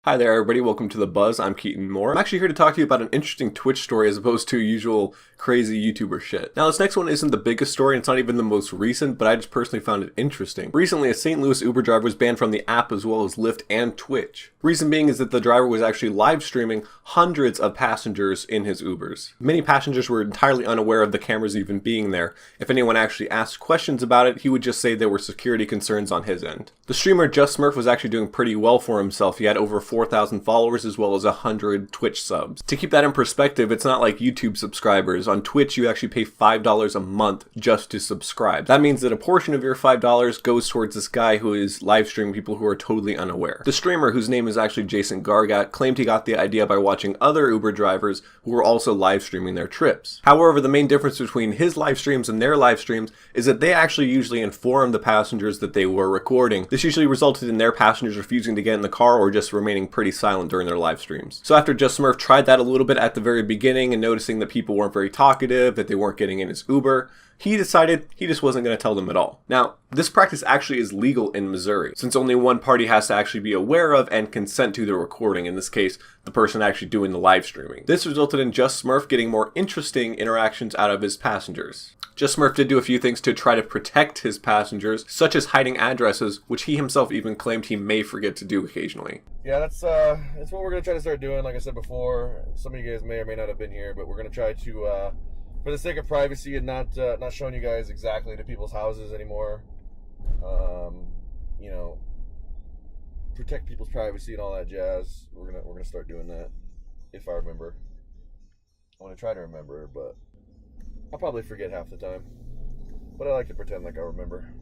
Hi there everybody, welcome to The Buzz, I'm Keaton Moore. I'm actually here to talk to you about an interesting Twitch story as opposed to usual crazy YouTuber shit. Now this next one isn't the biggest story and it's not even the most recent, but I just personally found it interesting. Recently a St. Louis Uber driver was banned from the app as well as Lyft and Twitch. Reason being is that the driver was actually live streaming hundreds of passengers in his Ubers. Many passengers were entirely unaware of the cameras even being there. If anyone actually asked questions about it, he would just say there were security concerns on his end. The streamer Just Smurf was actually doing pretty well for himself. He had over 4,000 followers as well as 100 Twitch subs. To keep that in perspective, it's not like YouTube subscribers. On Twitch, you actually pay $5 a month just to subscribe. That means that a portion of your $5 goes towards this guy who is live streaming people who are totally unaware. The streamer, whose name is actually Jason Gargat, claimed he got the idea by watching other Uber drivers who were also live streaming their trips. However, the main difference between his live streams and their live streams is that they actually usually inform the passengers that they were recording. This usually resulted in their passengers refusing to get in the car or just remaining pretty silent during their live streams. So after Just Smurf tried that a little bit at the very beginning and noticing that people weren't very talkative, that they weren't getting in his Uber, he decided he just wasn't going to tell them at all. Now, this practice actually is legal in Missouri, since only one party has to actually be aware of and consent to the recording, in this case, the person actually doing the live streaming. This resulted in Just Smurf getting more interesting interactions out of his passengers. Just Smurf did do a few things to try to protect his passengers, such as hiding addresses, which he himself even claimed he may forget to do occasionally. Yeah, that's what we're going to try to start doing. Like I said before, some of you guys may or may not have been here, but we're going to try to, for the sake of privacy and not showing you guys exactly to people's houses anymore, you know, protect people's privacy and all that jazz. We're gonna start doing that, if I remember. I want to try to remember, but I'll probably forget half the time. But I like to pretend like I remember.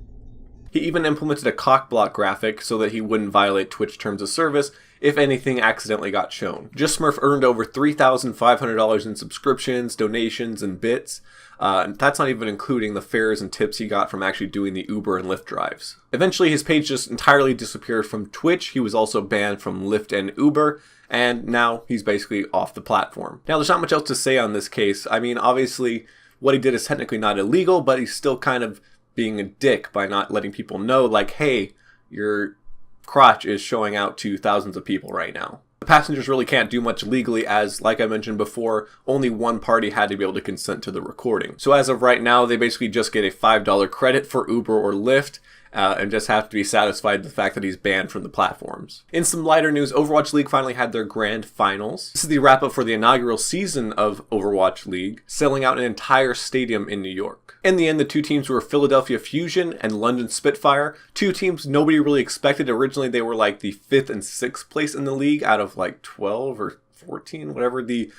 He even implemented a cock block graphic so that he wouldn't violate Twitch terms of service if anything accidentally got shown. Just Smurf earned over $3,500 in subscriptions, donations, and bits. And that's not even including the fares and tips he got from actually doing the Uber and Lyft drives. Eventually his page just entirely disappeared from Twitch. He was also banned from Lyft and Uber, and now he's basically off the platform. Now there's not much else to say on this case. I mean, obviously what he did is technically not illegal, but he's still kind of being a dick by not letting people know, like, hey, your crotch is showing out to thousands of people right now. The passengers really can't do much legally as, like I mentioned before, only one party had to be able to consent to the recording. So as of right now, they basically just get a $5 credit for Uber or Lyft, and just have to be satisfied with the fact that he's banned from the platforms. In some lighter news, Overwatch League finally had their grand finals. This is the wrap-up for the inaugural season of Overwatch League, selling out an entire stadium in New York. In the end, the two teams were Philadelphia Fusion and London Spitfire, two teams nobody really expected. Originally, they were like the 5th and 6th place in the league out of like 12 or 14, whatever the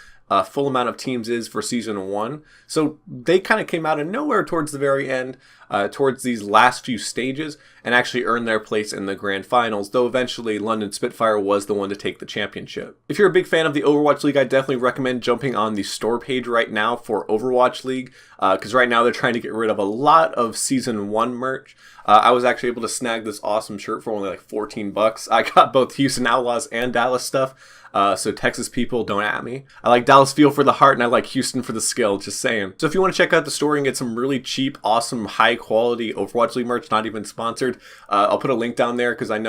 full amount of teams is for season 1. So they kind of came out of nowhere towards the very end, towards these last few stages, and actually earned their place in the grand finals, though eventually London Spitfire was the one to take the championship. If you're a big fan of the Overwatch League, I definitely recommend jumping on the store page right now for Overwatch League, because right now they're trying to get rid of a lot of season 1 merch. I was actually able to snag this awesome shirt for only like 14 bucks. I got both Houston Outlaws and Dallas stuff. So Texas people, don't at me. I like Dallas feel for the heart and I like Houston for the skill, just saying. So if you want to check out the store and get some really cheap, awesome, high quality Overwatch League merch, not even sponsored, I'll put a link down there because I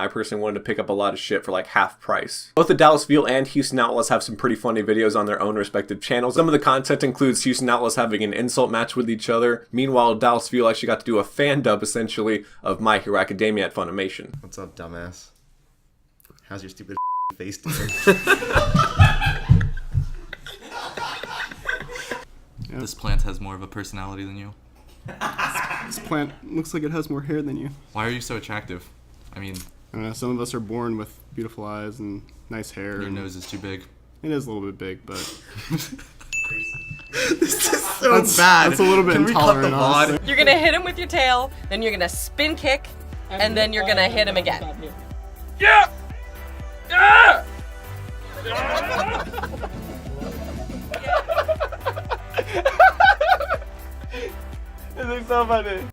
personally wanted to pick up a lot of shit for like half price. Both the Dallas Feel and Houston Outlaws have some pretty funny videos on their own respective channels. Some of the content includes Houston Outlaws having an insult match with each other. Meanwhile, Dallas Feel actually got to do a fan dub essentially of My Hero Academia at Funimation. What's up, dumbass? How's your stupid face doing? This plant has more of a personality than you. This plant looks like it has more hair than you. Why are you so attractive? I mean, I don't know, some of us are born with beautiful eyes and nice hair. your nose is too big. It is a little bit big, but This is so bad. that's a little bit Can we cut the intolerant, VOD? honestly. You're gonna hit him with your tail, then you're gonna spin kick, and then you're gonna hit him again. Yeah! Yeah!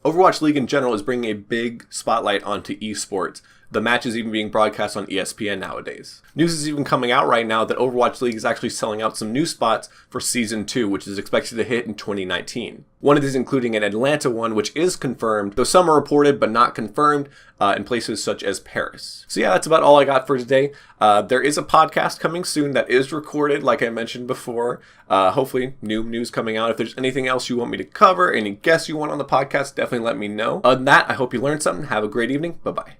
Overwatch League in general is bringing a big spotlight onto esports. The match is even being broadcast on ESPN nowadays. News is even coming out right now that Overwatch League is actually selling out some new spots for Season 2, which is expected to hit in 2019. One of these including an Atlanta one, which is confirmed, though some are reported but not confirmed, in places such as Paris. So yeah, that's about all I got for today. There is a podcast coming soon that is recorded, like I mentioned before. Hopefully, new news coming out. If there's anything else you want me to cover, any guests you want on the podcast, definitely let me know. Other than that, I hope you learned something. Have a great evening. Bye-bye.